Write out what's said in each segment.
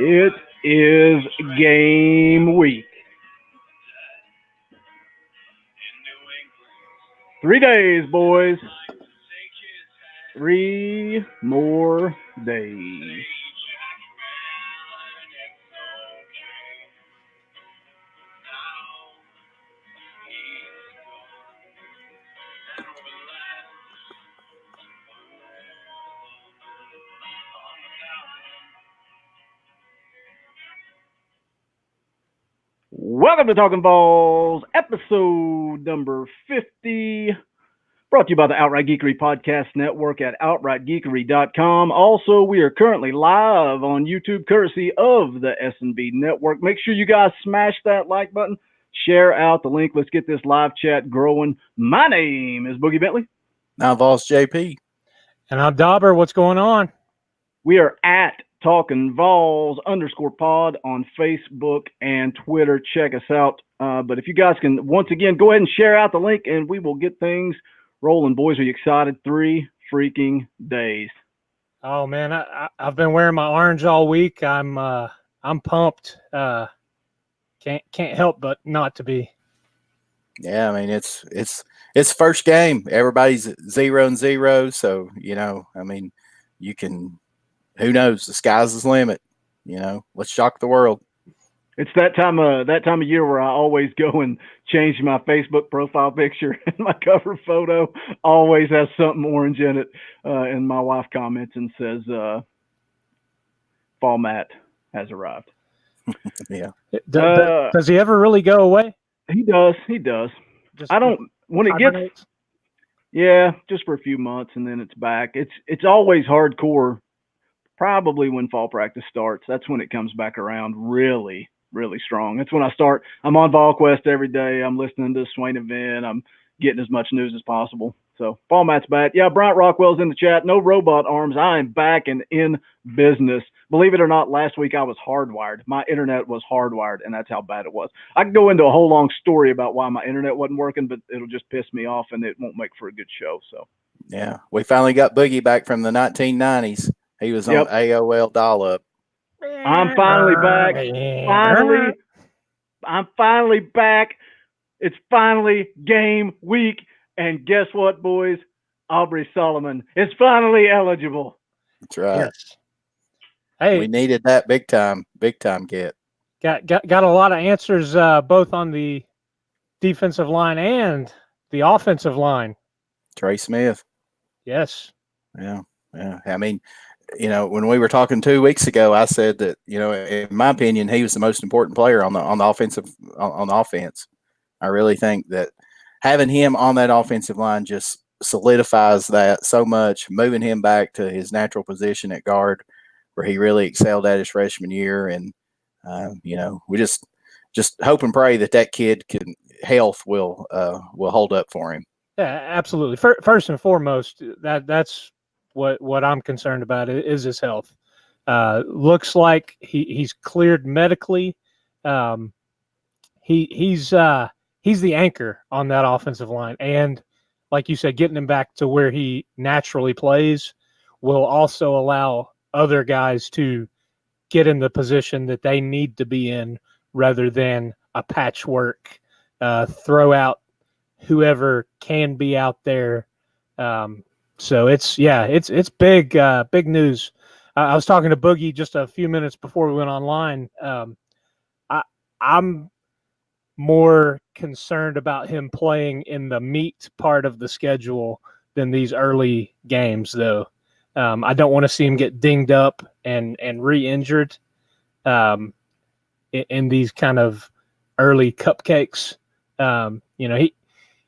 It is game week. 3 days, boys. 3 more days. Welcome to Talkin VAWLS, episode number 50. Brought to you by the Outright Geekery Podcast Network at outrightgeekery.com. Also, we are currently live on YouTube, courtesy of the S&B Network. Make sure you guys smash that like button, share out the link. Let's get this live chat growing. My name is Boogie Bentley. I'm Vols JP. And I'm Dobber. What's going on? We are at Talkin VAWLS _pod on Facebook and Twitter. Check us out. But if you guys can, once again, go ahead and share out the link, and we will get things rolling. Boys, are you excited? 3 freaking days. Oh man, I've been wearing my orange all week. I'm pumped. Can't help but not to be. Yeah, I mean it's first game. Everybody's 0-0, so you can. Who knows? The sky's the limit. Let's shock the world. It's that time of year where I always go and change my Facebook profile picture, and my cover photo always has something orange in it. And my wife comments and says, "Fall mat has arrived." Yeah. Does he ever really go away? He does. Just when it gets. Yeah, just for a few months, and then it's back. It's always hardcore. Probably when fall practice starts, that's when it comes back around really, really strong. That's when I start. I'm on VolQuest every day. I'm listening to Swain and Vin. I'm getting as much news as possible. So fall mat's back. Yeah, Bryant Rockwell's in the chat. No robot arms. I am back and in business. Believe it or not, last week I was hardwired. My internet was hardwired, and that's how bad it was. I can go into a whole long story about why my internet wasn't working, but it'll just piss me off, and it won't make for a good show. So yeah, we finally got Boogie back from the 1990s. He was on AOL dial-up. I'm finally back. I'm finally back. It's finally game week. And guess what, boys? Aubrey Solomon is finally eligible. That's right. Yes. Hey, we needed that big time get. Got a lot of answers both on the defensive line and the offensive line. Trey Smith. Yes. Yeah. I mean, when we were talking 2 weeks ago, I said that, in my opinion, he was the most important player on the offense. I really think that having him on that offensive line just solidifies that so much, moving him back to his natural position at guard where he really excelled at his freshman year. And, we just hope and pray that kid health will hold up for him. Yeah, absolutely. First and foremost, that's what I'm concerned about is his health. Looks like he's cleared medically. He's the anchor on that offensive line, and like you said, getting him back to where he naturally plays will also allow other guys to get in the position that they need to be in, rather than a patchwork throw out whoever can be out there. So it's big news. I was talking to Boogie just a few minutes before we went online. I'm more concerned about him playing in the meat part of the schedule than these early games, though. I don't want to see him get dinged up and re-injured in these kind of early cupcakes.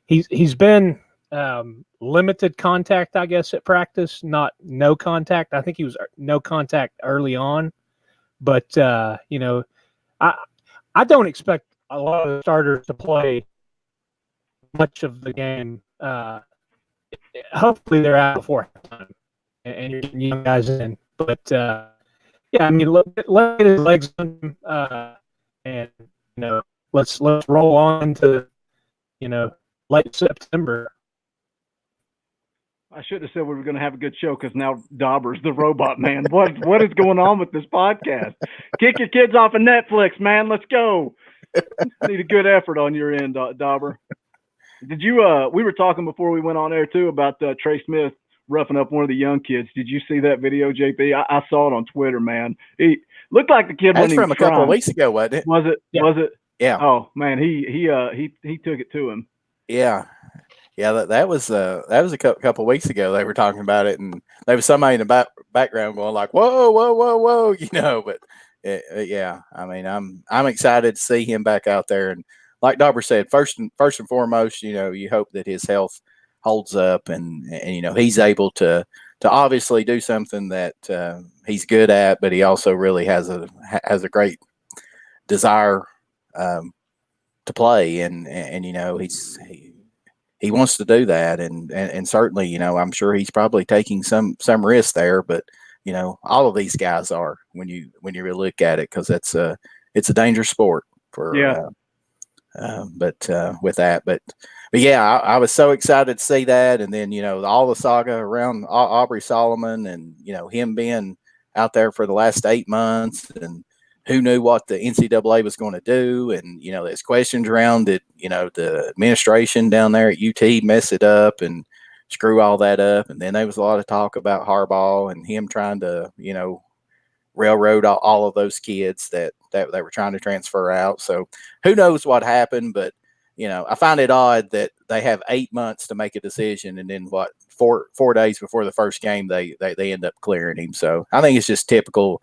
He's been limited contact, I guess, at practice, not no contact. I think he was no contact early on, but I don't expect a lot of the starters to play much of the game. Hopefully they're out before halftime and you're getting young guys in. But let his legs on him, and let's roll on to late September. I shouldn't have said we were going to have a good show because now Dobber's the robot man. What is going on with this podcast? Kick your kids off of Netflix, man. Let's go. Need a good effort on your end, Dobber. Did you? We were talking before we went on air too about Trey Smith roughing up one of the young kids. Did you see that video, JP? I saw it on Twitter, man. He looked like the kid. That's from a couple of weeks ago, wasn't it? Was it? Yeah. Was it? Yeah. Oh man, he took it to him. Yeah. Yeah, that was a couple of weeks ago. They were talking about it, and there was somebody in the background going like, "Whoa, whoa, whoa, whoa," But yeah, I mean, I'm excited to see him back out there, and like Dobber said, first and foremost, you hope that his health holds up, and he's able to obviously do something that he's good at, but he also really has a great desire to play, and he wants to do that, and certainly, I'm sure he's probably taking some risk there, but all of these guys are when you really look at it, because it's a dangerous sport for with that, but yeah, I was so excited to see that, and then all the saga around Aubrey Solomon, and him being out there for the last 8 months, and who knew what the NCAA was going to do. And, there's questions around it, the administration down there at UT mess it up and screw all that up. And then there was a lot of talk about Harbaugh and him trying to, railroad all of those kids that were trying to transfer out. So who knows what happened, but, I find it odd that they have 8 months to make a decision. And then 4 days before the first game, they end up clearing him. So I think it's just typical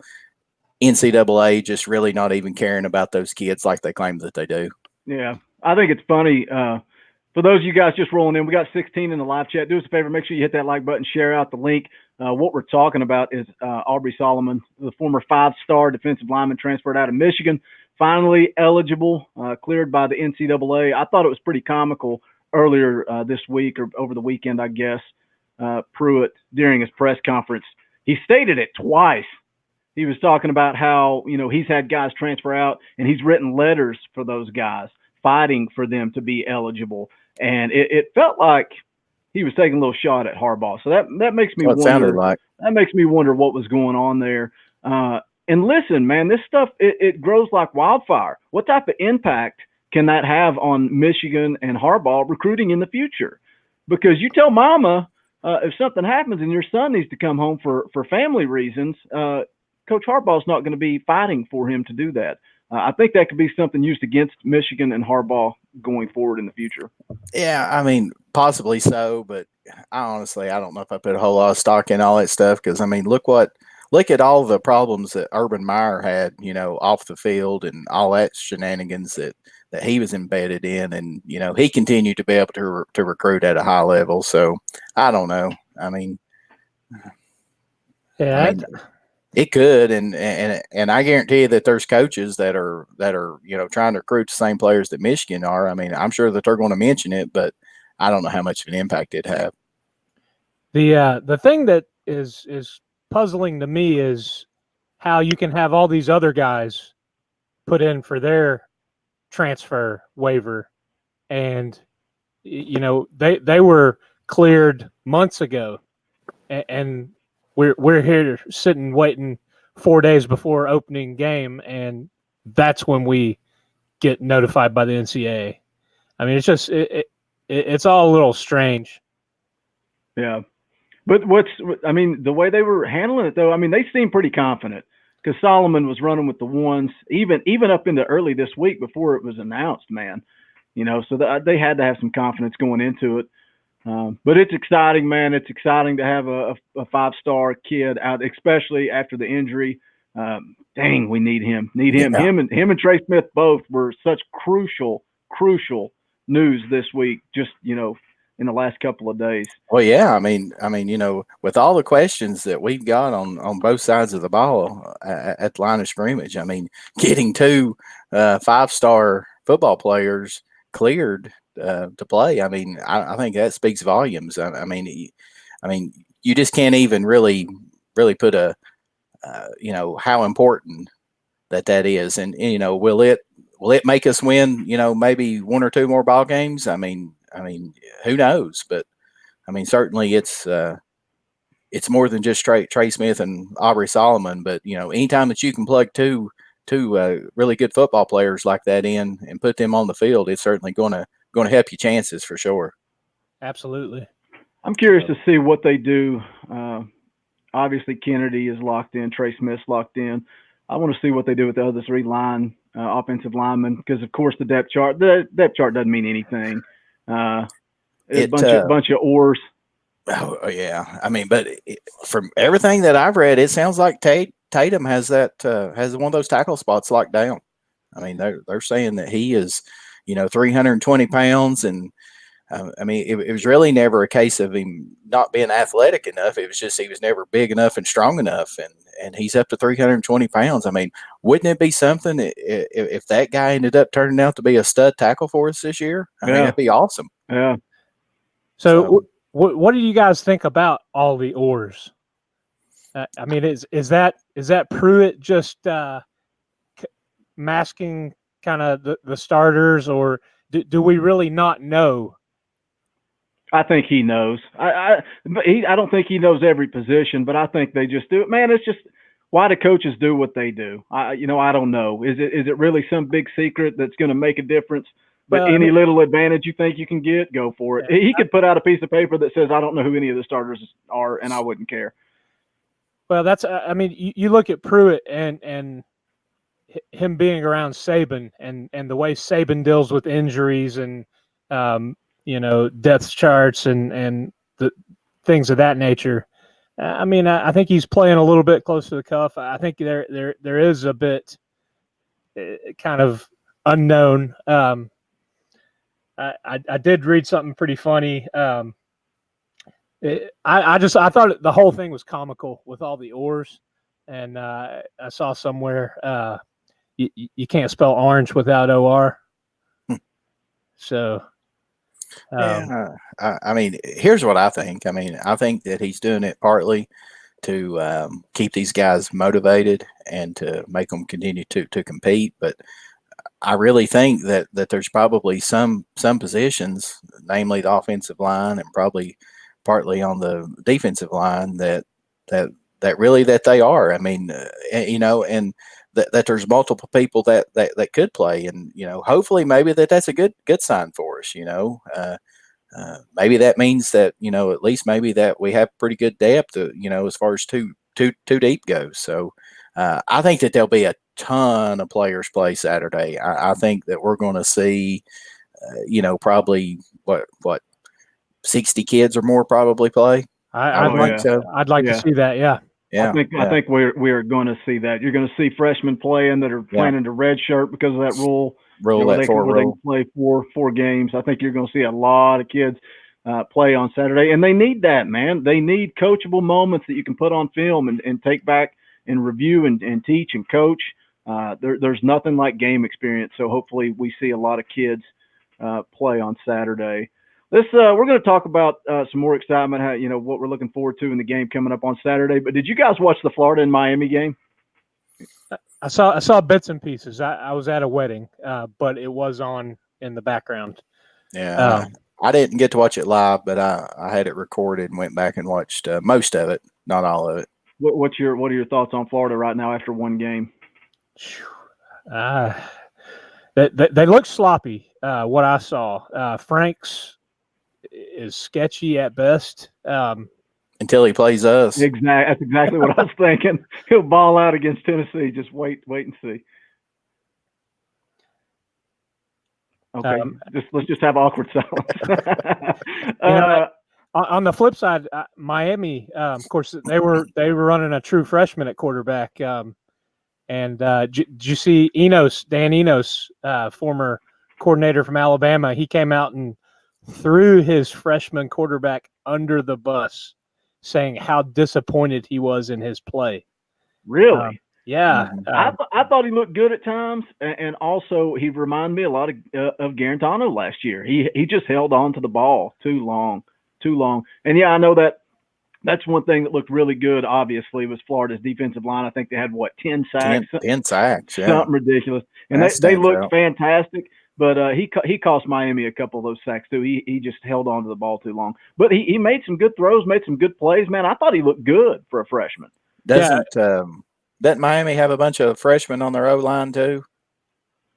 NCAA just really not even caring about those kids like they claim that they do. Yeah, I think it's funny. For those of you guys just rolling in, we got 16 in the live chat. Do us a favor, make sure you hit that like button, share out the link. What we're talking about is Aubrey Solomon, the former 5-star defensive lineman transferred out of Michigan, finally eligible, cleared by the NCAA. I thought it was pretty comical earlier this week, or over the weekend, I guess. Pruitt, during his press conference, he stated it twice. He was talking about how, he's had guys transfer out, and he's written letters for those guys, fighting for them to be eligible. And it felt like he was taking a little shot at Harbaugh. So that makes me wonder. Sounded like. That makes me wonder what was going on there. And listen, man, this stuff, it grows like wildfire. What type of impact can that have on Michigan and Harbaugh recruiting in the future? Because you tell mama, if something happens and your son needs to come home for family reasons, Coach Harbaugh's not going to be fighting for him to do that. I think that could be something used against Michigan and Harbaugh going forward in the future. Yeah, I mean, possibly so, but I don't know if I put a whole lot of stock in all that stuff, because, I mean, look at all the problems that Urban Meyer had, off the field, and all that shenanigans that he was embedded in, and, he continued to be able to recruit at a high level. So I don't know. I mean, yeah. It could, and I guarantee you that there's coaches that are trying to recruit the same players that Michigan are. I mean, I'm sure that they're going to mention it, but I don't know how much of an impact it'd have. The thing that is puzzling to me is how you can have all these other guys put in for their transfer waiver, and they were cleared months ago, and we're here sitting waiting 4 days before opening game, and that's when we get notified by the NCAA. I mean, it's just it's all a little strange. Yeah, but the way they were handling it, though, I mean, they seemed pretty confident, because Solomon was running with the ones even up into early this week before it was announced, man. So they had to have some confidence going into it. But it's exciting, man. It's exciting to have a 5-star kid out, especially after the injury. Dang, we need him. Yeah. Him and Trey Smith both were such crucial news this week, just, in the last couple of days. Well, yeah, I mean, with all the questions that we've got on both sides of the ball at the line of scrimmage, I mean, getting 2 5-star football players cleared to play, I mean, I think that speaks volumes. I mean, you just can't even really put a how important that is, and will it make us win maybe 1 or 2 more ball games? I mean, who knows? But I mean, certainly it's more than just Trey Smith and Aubrey Solomon, but anytime that you can plug two really good football players like that in and put them on the field, it's certainly going to help your chances for sure. Absolutely. I'm curious to see what they do. Obviously, Kennedy is locked in. Trey Smith's locked in. I want to see what they do with the other three offensive linemen, because, of course, the depth chart doesn't mean anything. A bunch of oars. Oh yeah, I mean, but from everything that I've read, it sounds like Tatum has one of those tackle spots locked down. I mean, they're saying that he is, 320 pounds, and I mean, it was really never a case of him not being athletic enough. It was just he was never big enough and strong enough, and he's up to 320 pounds. I mean, wouldn't it be something if that guy ended up turning out to be a stud tackle for us this year? I mean, that'd be awesome. Yeah. So what do you guys think about all the oars? I mean, is that Pruitt just masking kind of the starters, or do we really not know? I think he knows. I don't think he knows every position, but I think they just do it. Man, it's just, why do coaches do what they do? I don't know. Is it really some big secret that's going to make a difference? But any little advantage you think you can get, go for it. Yeah. He could put out a piece of paper that says, I don't know who any of the starters are, and I wouldn't care. Well, that's I mean, you look at Pruitt and him being around Saban and the way Saban deals with injuries and depth charts and the things of that nature. I mean, I think he's playing a little bit close to the cuff. I think there is a bit kind of unknown. I did read something pretty funny. I thought the whole thing was comical with all the oars, and I saw somewhere you can't spell orange without OR. So, I mean, here's what I think. I mean, I think that he's doing it partly to keep these guys motivated and to make them continue to compete, but I really think that there's probably some positions, namely the offensive line and probably partly on the defensive line, that they are. I mean, and that there's multiple people that could play, and hopefully maybe that's a good sign for us. Maybe that means that at least maybe that we have pretty good depth, as far as two deep goes. So I think that there'll be a ton of players play Saturday. I think that we're going to see, probably what 60 kids or more probably play. I'd like to see that. Yeah. Yeah. I think we're going to see that. You're going to see freshmen playing that are planning to redshirt because of that rule. They can play four games. I think you're going to see a lot of kids play on Saturday, and they need that, man. They need coachable moments that you can put on film and take back and review and teach and coach. There's nothing like game experience. So hopefully we see a lot of kids play on Saturday. We're going to talk about some more excitement, what we're looking forward to in the game coming up on Saturday. But did you guys watch the Florida and Miami game? I saw bits and pieces. I was at a wedding, but it was on in the background. Yeah, I didn't get to watch it live, but I had it recorded and went back and watched most of it, not all of it. What are your thoughts on Florida right now after one game? They look sloppy. What I saw, Franks is sketchy at best. Until he plays us. Exactly. That's exactly what I was thinking. He'll ball out against Tennessee. Just wait and see. Okay, let's just have awkward silence. On the flip side, Miami, of course, they were running a true freshman at quarterback. And did you see Dan Enos, former coordinator from Alabama? He came out and threw his freshman quarterback under the bus, saying how disappointed he was in his play. Really? Yeah. I thought he looked good at times, and also he reminded me a lot of Garantano last year. He just held on to the ball too long. And yeah, I know that's one thing that looked really good, obviously, was Florida's defensive line. I think they had 10 sacks? 10 sacks, yeah. Something ridiculous. And they looked fantastic. But he cost Miami a couple of those sacks too. He just held on to the ball too long. But he made some good throws, made some good plays. Man, I thought he looked good for a freshman. Doesn't Miami have a bunch of freshmen on their O line too?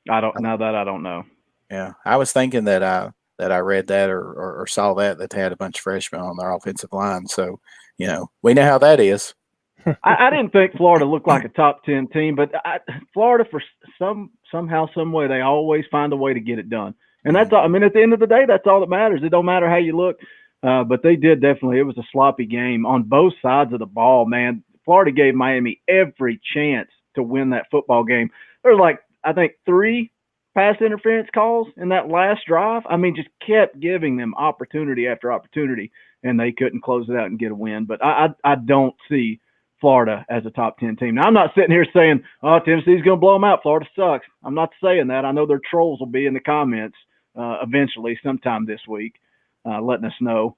I don't know. Yeah, I was thinking that I read that or saw that they had a bunch of freshmen on their offensive line. So, we know how that is. I didn't think Florida looked like a top 10 team, but Florida, for somehow, some way, they always find a way to get it done. And that's all. I mean, at the end of the day, that's all that matters. It don't matter how you look. But they did definitely. It was a sloppy game on both sides of the ball, man. Florida gave Miami every chance to win that football game. There was I think 3 pass interference calls in that last drive. I mean, just kept giving them opportunity after opportunity, and they couldn't close it out and get a win. But I don't see Florida as a top 10 team. Now, I'm not sitting here saying, oh, Tennessee's going to blow them out. Florida sucks. I'm not saying that. I know their trolls will be in the comments eventually sometime this week letting us know.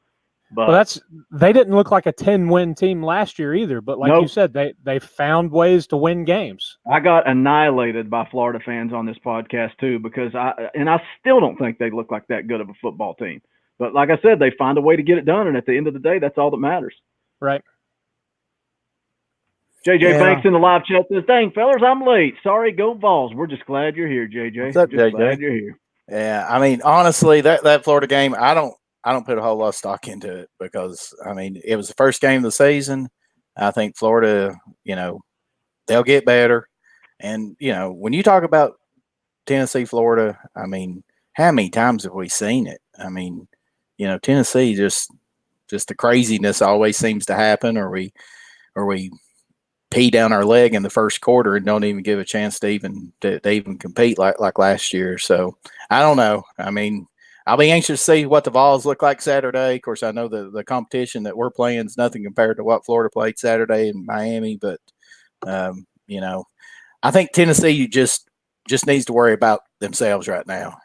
But they didn't look like a 10-win team last year either. But like you said, they found ways to win games. I got annihilated by Florida fans on this podcast too because I still don't think they look like that good of a football team. But like I said, they find a way to get it done, and at the end of the day, that's all that matters. Right. JJ Banks in the live chat says, "Dang, fellas, I'm late. Sorry, go Vols. We're just glad you're here, JJ. What's up, JJ? Glad you're here." Yeah, I mean, honestly, that Florida game, I don't put a whole lot of stock into it because, I mean, it was the first game of the season. I think Florida, they'll get better. And, when you talk about Tennessee, Florida, I mean, how many times have we seen it? I mean, Tennessee just the craziness always seems to happen, or we pee down our leg in the first quarter and don't even give a chance to even compete like last year. So I don't know. I mean, I'll be anxious to see what the Vols look like Saturday. Of course, I know the competition that we're playing is nothing compared to what Florida played Saturday in Miami, but I think Tennessee just needs to worry about themselves right now.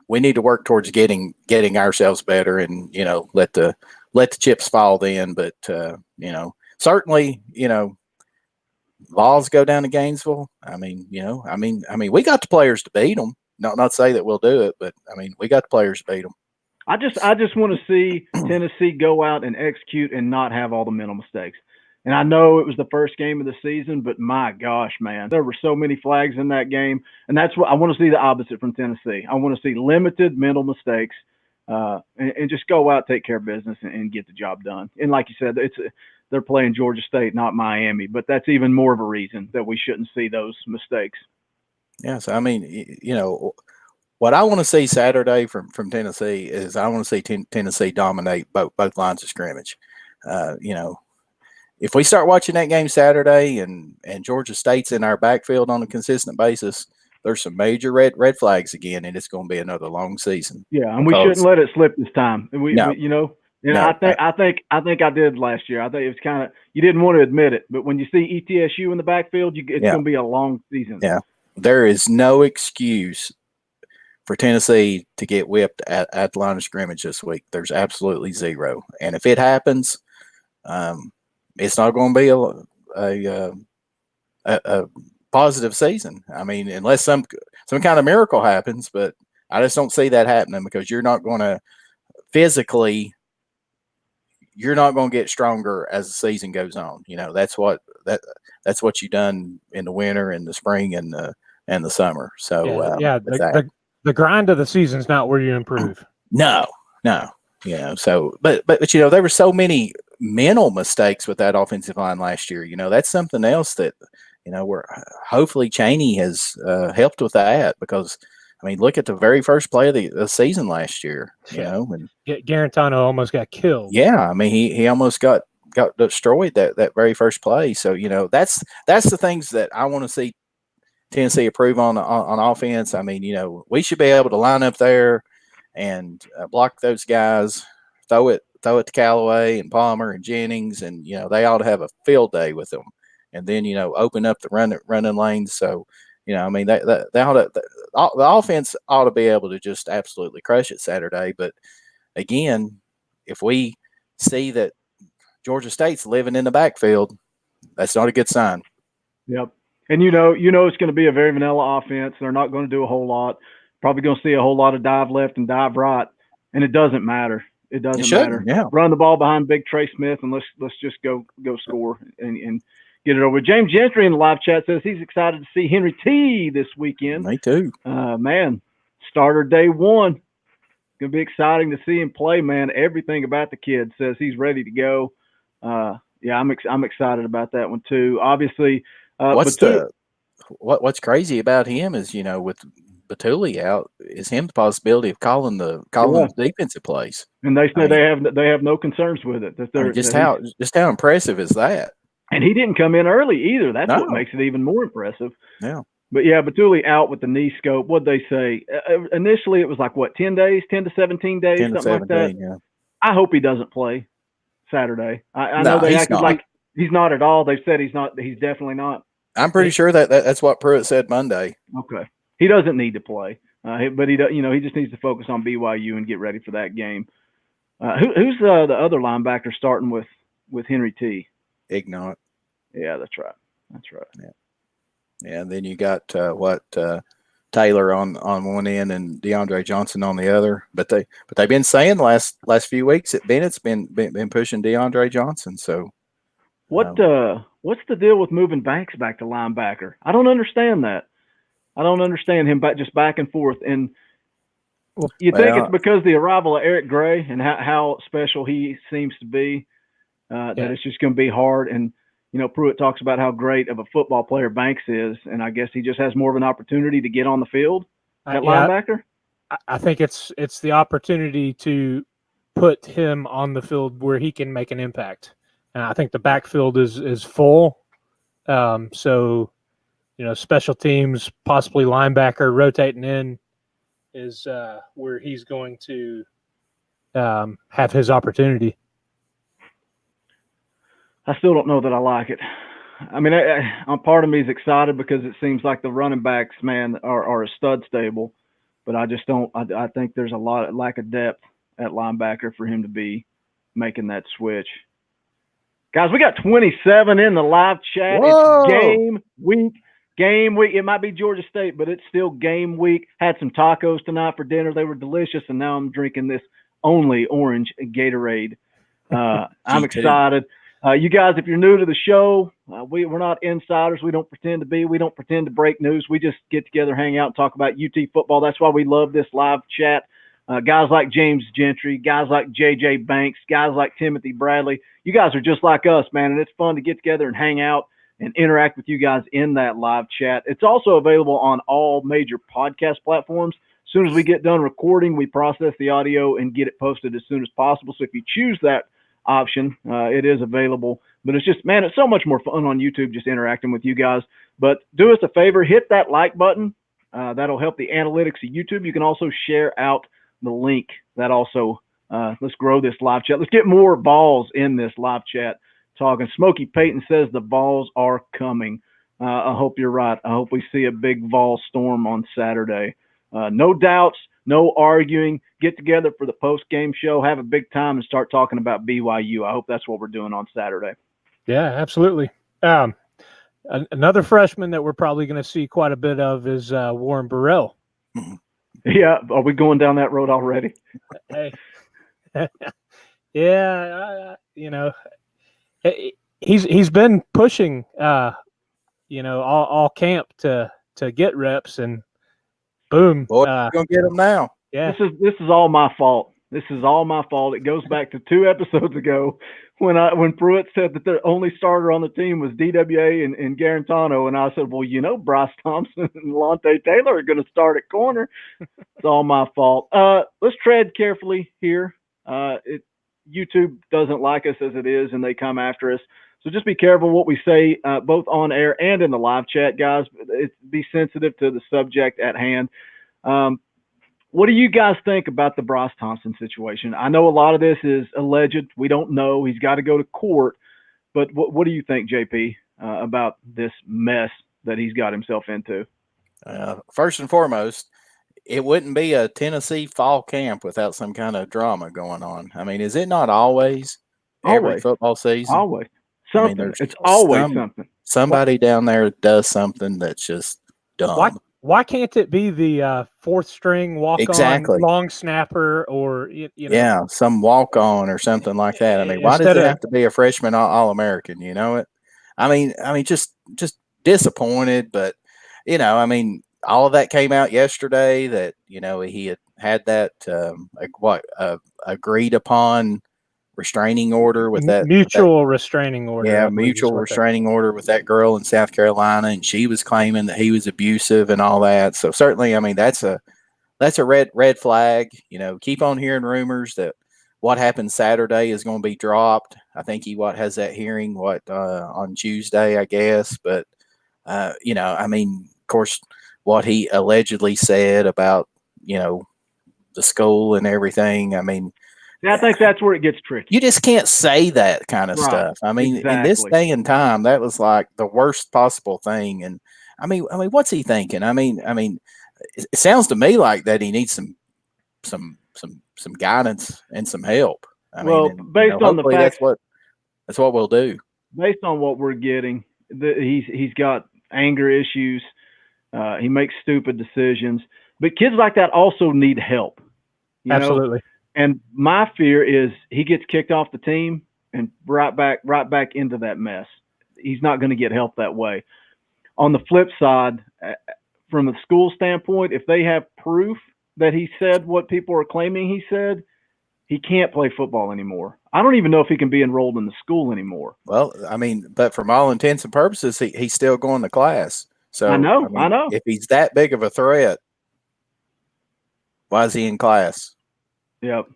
We need to work towards getting ourselves better and let the chips fall then. But certainly Vols go down to Gainesville. I mean, we got the players to beat them. Not say that we'll do it, but I mean, we got the players to beat them. I just want to see Tennessee go out and execute and not have all the mental mistakes. And I know it was the first game of the season, but my gosh, man, there were so many flags in that game. And that's what I want to see, the opposite from Tennessee. I want to see limited mental mistakes and just go out, take care of business and get the job done. And like you said, they're playing Georgia State, not Miami, but that's even more of a reason that we shouldn't see those mistakes. Yeah, so I mean, what I want to see Saturday from Tennessee is I want to see Tennessee dominate both lines of scrimmage. If we start watching that game Saturday and Georgia State's in our backfield on a consistent basis, there's some major red flags again, and it's going to be another long season. Yeah, and we shouldn't let it slip this time. I think I did last year. I think it was kind of, you didn't want to admit it, but when you see ETSU in the backfield, it's going to be a long season. Yeah, there is no excuse for Tennessee to get whipped at the line of scrimmage this week. There's absolutely zero. And if it happens, it's not going to be a positive season. I mean, unless some kind of miracle happens, but I just don't see that happening because you're not going to physically. You're not going to get stronger as the season goes on. That's what you've done in the winter and the spring and the summer. So the grind of the season is not where you improve. No. So but there were so many mental mistakes with that offensive line last year. That's something else that where hopefully Chaney has helped with that because. I mean, look at the very first play of the season last year, and Garantano almost got killed. Yeah, I mean, he almost got destroyed that very first play. So, that's the things that I want to see Tennessee improve on offense. I mean, we should be able to line up there and block those guys, throw it to Callaway and Palmer and Jennings, and they ought to have a field day with them, and then open up the running lanes. So. I mean, the offense ought to be able to just absolutely crush it Saturday. But again, if we see that Georgia State's living in the backfield, that's not a good sign. Yep. And it's going to be a very vanilla offense. They're not going to do a whole lot. Probably going to see a whole lot of dive left and dive right, and it doesn't matter. It doesn't matter. Yeah. Run the ball behind Big Trey Smith, and let's just go score and get it over. James Gentry in the live chat says he's excited to see Henry T this weekend. Me too. Man, starter day one. Gonna be exciting to see him play, man. Everything about the kid says he's ready to go. Yeah, I'm excited about that one too. Obviously, what's crazy about him is, with Batuli out, is him the possibility of calling the defensive plays. And they say they have no concerns with it. Just how impressive is that? And he didn't come in early either. That's what makes it even more impressive. Yeah. But yeah, Batuli out with the knee scope. What'd they say? Initially, it was like 10 days, 10 to 17 days, something like that. Yeah. I hope he doesn't play Saturday. I know they acted like he's not at all. They said he's not. He's definitely not. I'm pretty sure that's what Pruitt said Monday. Okay, he doesn't need to play, but he just needs to focus on BYU and get ready for that game. Who's the other linebacker starting with Henry T? Ignont. Yeah, that's right. Yeah. Yeah, and then you got Taylor on one end and DeAndre Johnson on the other. But they've been saying the last few weeks that Bennett's been pushing DeAndre Johnson. So what's the deal with moving Banks back to linebacker? I don't understand that. I don't understand him just back and forth. And you think it's because the arrival of Eric Gray and how special he seems to be, that it's just going to be hard. And Pruitt talks about how great of a football player Banks is, and I guess he just has more of an opportunity to get on the field at linebacker. I think it's the opportunity to put him on the field where he can make an impact. And I think the backfield is full. So, special teams, possibly linebacker rotating in is where he's going to have his opportunity. I still don't know that I like it. I mean, part of me is excited because it seems like the running backs, man, are a stud stable, but I just don't. I think there's a lot of lack of depth at linebacker for him to be making that switch. Guys, we got 27 in the live chat. Whoa. It's game week. It might be Georgia State, but it's still game week. Had some tacos tonight for dinner. They were delicious, and now I'm drinking this only orange Gatorade. I'm excited. You guys, if you're new to the show, we're not insiders. We don't pretend to be. We don't pretend to break news. We just get together, hang out, and talk about UT football. That's why we love this live chat. Guys like James Gentry, guys like JJ Banks, guys like Timothy Bradley. You guys are just like us, man, and it's fun to get together and hang out and interact with you guys in that live chat. It's also available on all major podcast platforms. As soon as we get done recording, we process the audio and get it posted as soon as possible. So if you choose that option, it is available. But it's just, man, it's so much more fun on YouTube just interacting with you guys. But do us a favor, hit that like button. That'll help the analytics of YouTube. You can also share out the link. That also, let's grow this live chat. Let's get more Vols in this live chat talking. Smokey Payton says the Vols are coming. I hope you're right. I hope we see a big Vol storm on Saturday. No doubts, no arguing. Get together for the post-game show, have a big time, and start talking about BYU. I hope that's what we're doing on Saturday. Yeah, absolutely. Another freshman that we're probably going to see quite a bit of is Warren Burrell. Yeah, are we going down that road already? Hey, yeah, he's been pushing, all camp to get reps, and boom, boy, we're gonna get him now. Yeah, this is all my fault. This is all my fault. It goes back to 2 episodes ago when Pruitt said that the only starter on the team was DWA and Garantano, and I said, well, Bryce Thompson and Lante Taylor are going to start at corner. It's all my fault. Let's tread carefully here. YouTube doesn't like us as it is, and they come after us. So just be careful what we say, both on air and in the live chat, guys. Be sensitive to the subject at hand. What do you guys think about the Bryce Thompson situation? I know a lot of this is alleged. We don't know. He's got to go to court. But what do you think, JP, about this mess that he's got himself into? First and foremost, it wouldn't be a Tennessee fall camp without some kind of drama going on. I mean, is it not always every football season? Always. Something. It's always something. Somebody down there does something that's just dumb. Why can't it be the fourth string walk on long snapper or you know? Yeah, some walk on or something like that. I mean, why does it have to be a freshman all American? You know it. I mean, just disappointed, but I mean, all of that came out yesterday that he had that agreed upon restraining order with that mutual restraining order. Yeah, mutual restraining order with that girl in South Carolina, and she was claiming that he was abusive and all that. So certainly, I mean, that's a red flag. Keep on hearing rumors that what happened Saturday is going to be dropped. I think he has that hearing on Tuesday, I guess. But I mean, of course, what he allegedly said about the school and everything. I mean, yeah, I think that's where it gets tricky. You just can't say that kind of stuff. I mean, in this day and time, that was like the worst possible thing. And I mean, what's he thinking? I mean, it sounds to me like that he needs some guidance and some help. I mean, based on the fact that's what we'll do. Based on what we're getting, he's got anger issues. He makes stupid decisions, but kids like that also need help. Absolutely. And my fear is he gets kicked off the team and right back into that mess. He's not going to get help that way. On the flip side, from a school standpoint, if they have proof that he said what people are claiming he said, he can't play football anymore. I don't even know if he can be enrolled in the school anymore. Well, I mean, but from all intents and purposes, he's still going to class. So I know. If he's that big of a threat, why is he in class? Yep.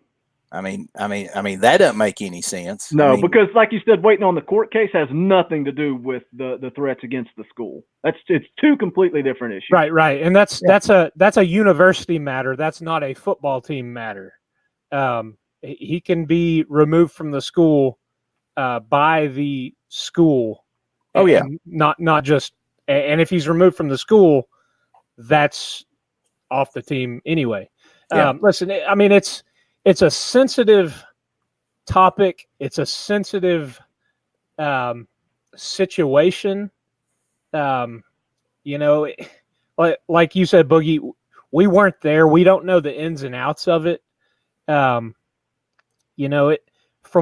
I mean, that doesn't make any sense. No, because like you said, waiting on the court case has nothing to do with the threats against the school. It's two completely different issues. Right. And that's a university matter. That's not a football team matter. He can be removed from the school by the school. Oh yeah. Not just, and if he's removed from the school, that's off the team anyway. Yeah. Listen, I mean, it's a sensitive topic. It's a sensitive situation. Like you said, Boogie, we weren't there. We don't know the ins and outs of it. From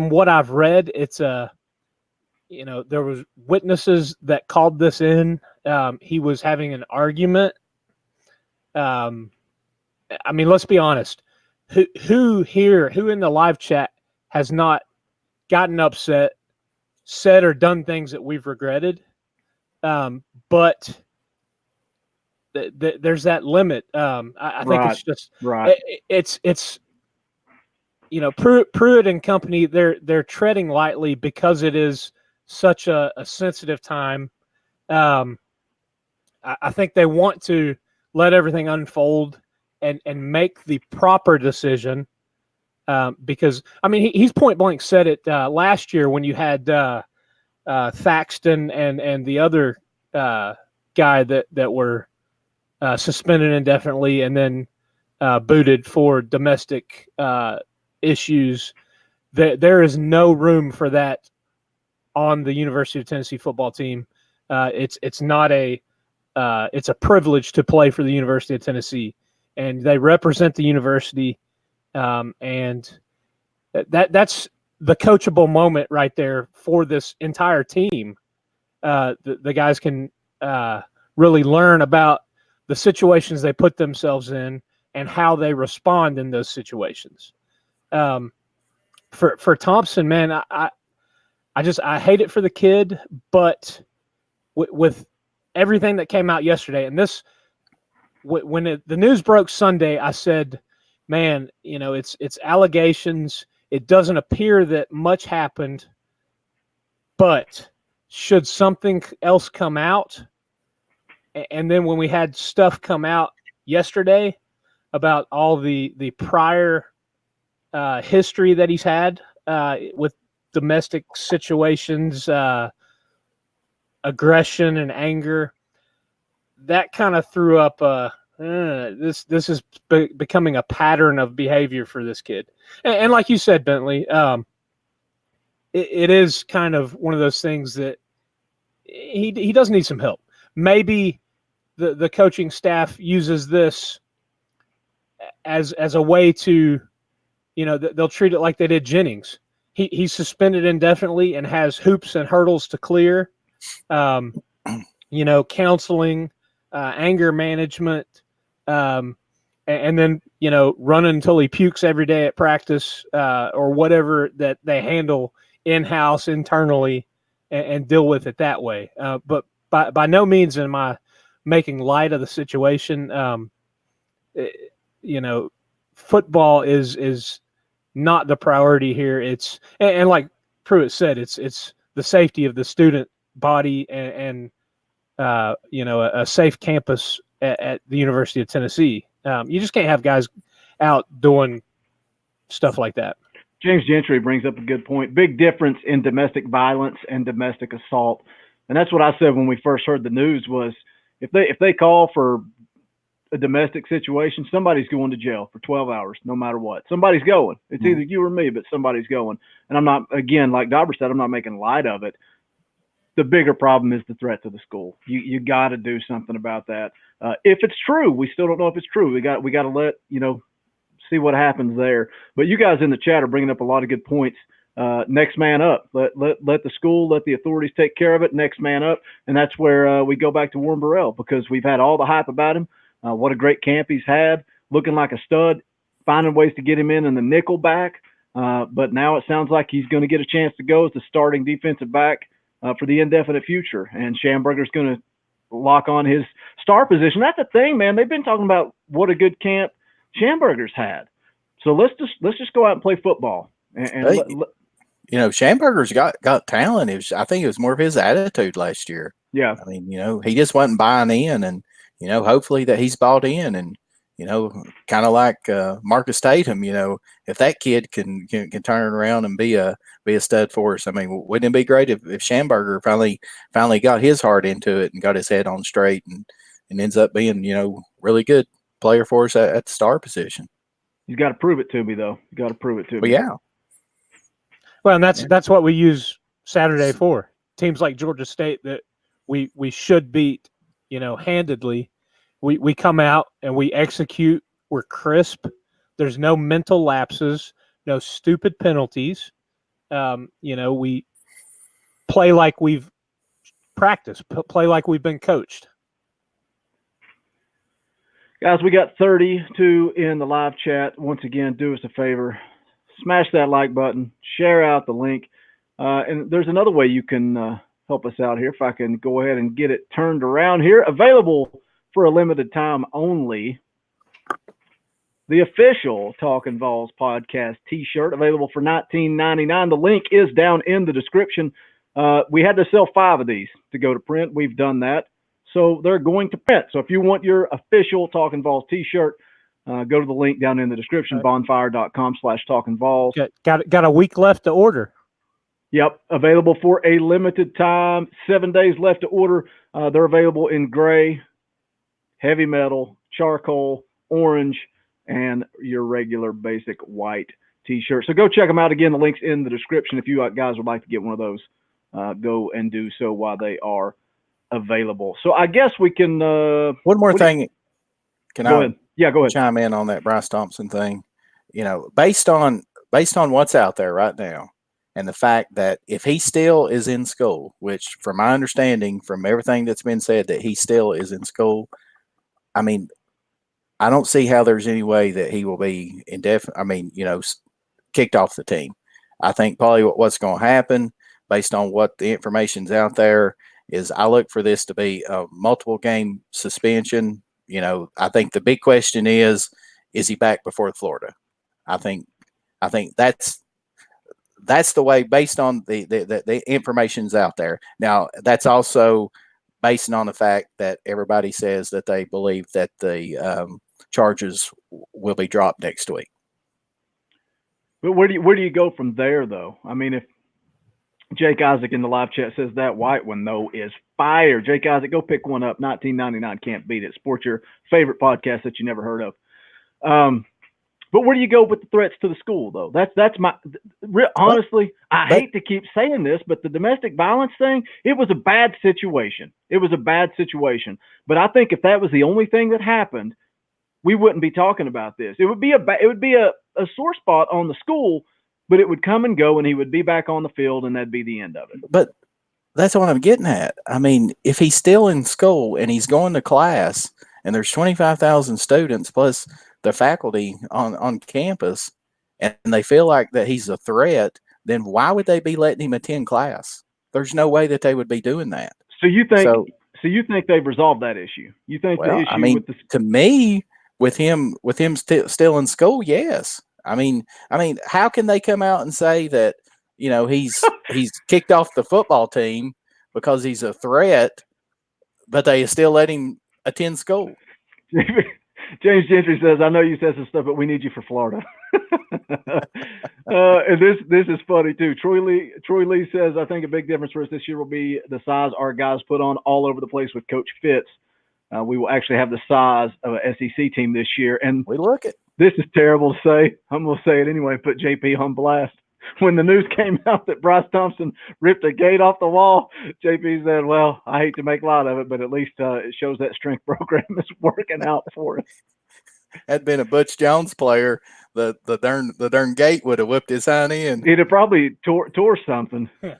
what I've read, it's there was witnesses that called this in. He was having an argument. I mean, let's be honest. Who in the live chat has not gotten upset, said or done things that we've regretted? But there's that limit. I think it's just right. It's Pruitt and company. They're treading lightly because it is such a sensitive time. I think they want to let everything unfold and make the proper decision, because I mean he's point blank said it last year when you had Thaxton and the other guy that were suspended indefinitely and then booted for domestic issues. There is no room for that on the University of Tennessee football team. It's not it's a privilege to play for the University of Tennessee. And they represent the university, and that's the coachable moment right there for this entire team. The guys can really learn about the situations they put themselves in and how they respond in those situations. For Thompson, man, I hate it for the kid, but with everything that came out yesterday, and this. When the news broke Sunday, I said, man, it's allegations. It doesn't appear that much happened, but should something else come out? And then when we had stuff come out yesterday about all the prior history that he's had with domestic situations, aggression and anger, that kind of threw up this is becoming a pattern of behavior for this kid. And like you said, Bentley, it is kind of one of those things that he does need some help. Maybe the coaching staff uses this as a way to, they'll treat it like they did Jennings. He's suspended indefinitely and has hoops and hurdles to clear. Counseling, anger management, and then, running until he pukes every day at practice, or whatever that they handle in-house internally and deal with it that way. But by no means am I making light of the situation. Football is not the priority here. It's, and like Pruitt said, it's the safety of the student body and a safe campus at the University of Tennessee. You just can't have guys out doing stuff like that. James Gentry brings up a good point. Big difference in domestic violence and domestic assault. And that's what I said when we first heard the news was if they call for a domestic situation, somebody's going to jail for 12 hours, no matter what. Somebody's going. It's either you or me, but somebody's going. And I'm not, again, like Dobber said, I'm not making light of it. The bigger problem is the threat to the school. You got to do something about that. If it's true, we still don't know if it's true. We got to let, see what happens there. But you guys in the chat are bringing up a lot of good points. Next man up. Let the school, let the authorities take care of it. Next man up. And that's where we go back to Warren Burrell, because we've had all the hype about him. What a great camp he's had, looking like a stud, finding ways to get him in the nickel back. But now it sounds like he's going to get a chance to go as the starting defensive back for the indefinite future. And Schamberger's going to lock on his star position. That's the thing, man. They've been talking about what a good camp Schamberger's had. So let's just go out and play football. Schamberger's got talent. I think it was more of his attitude last year. Yeah. I mean, he just wasn't buying in, and hopefully that he's bought in, and kind of like Marcus Tatum. If that kid can turn around and be a stud for us, I mean, wouldn't it be great if Schamberger finally got his heart into it and got his head on straight and ends up being really good player for us at the star position. He's got to prove it to me, though. You got to prove it to me. Well, yeah. Well, and that's what we use Saturday for. Teams like Georgia State that we should beat, handedly. We come out and we execute. We're crisp. There's no mental lapses, no stupid penalties. We play like we've practiced, play like we've been coached. Guys, we got 32 in the live chat. Once again, do us a favor. Smash that like button. Share out the link. And there's another way you can help us out here. If I can go ahead and get it turned around here. Available for a limited time only. The official Talkin VAWLS podcast t-shirt, available for $19.99. The link is down in the description. We had to sell 5 of these to go to print. We've done that. So they're going to print. So if you want your official Talkin VAWLS t-shirt, go to the link down in the description, bonfire.com/TalkinVAWLS. Got a week left to order. Yep, available for a limited time. 7 days left to order. They're available in gray, heavy metal, charcoal, orange, and your regular basic white t-shirt. So go check them out. Again, the link's in the description. If you guys would like to get one of those, go and do so while they are available. So I guess we can one more thing. Can go I ahead. Yeah, go ahead. Chime in on that Bryce Thompson thing? Based on what's out there right now, and the fact that if he still is in school, which from my understanding, from everything that's been said, that he still is in school, I mean, I don't see how there's any way that he will be kicked off the team. I think probably what's going to happen, based on what the information's out there, is I look for this to be a multiple game suspension. I think the big question is he back before Florida? I think that's the way, based on the information's out there. Now, that's also based on the fact that everybody says that they believe that the charges will be dropped next week. But where do you go from there, though? I mean, if Jake Isaac in the live chat says that white one, though, is fire. Jake Isaac, go pick one up. $19.99, can't beat it. Support your favorite podcast that you never heard of. But where do you go with the threats to the school, though? That's honestly, I hate to keep saying this, but the domestic violence thing, it was a bad situation. It was a bad situation. But I think if that was the only thing that happened, we wouldn't be talking about this. It would be a sore spot on the school, but it would come and go, and he would be back on the field, and that'd be the end of it. But that's what I'm getting at. I mean, if he's still in school and he's going to class, and there's 25,000 students plus the faculty on campus, and they feel like that he's a threat, then why would they be letting him attend class? There's no way that they would be doing that. So you think they've resolved that issue? You think the issue to me, with him still in school, yes. I mean, how can they come out and say that, he's kicked off the football team because he's a threat, but they still let him attend school? James Gentry says, I know you said some stuff, but we need you for Florida. And this is funny too. Troy Lee says, I think a big difference for us this year will be the size our guys put on all over the place with Coach Fitz. We will actually have the size of an SEC team this year. And we look it. This is terrible to say. I'm going to say it anyway. Put JP on blast. When the news came out that Bryce Thompson ripped a gate off the wall, JP said, well, I hate to make light of it, but at least it shows that strength program is working out for us. Had been a Butch Jones player, the darn gate would have whipped his hind end. He'd have probably tore something the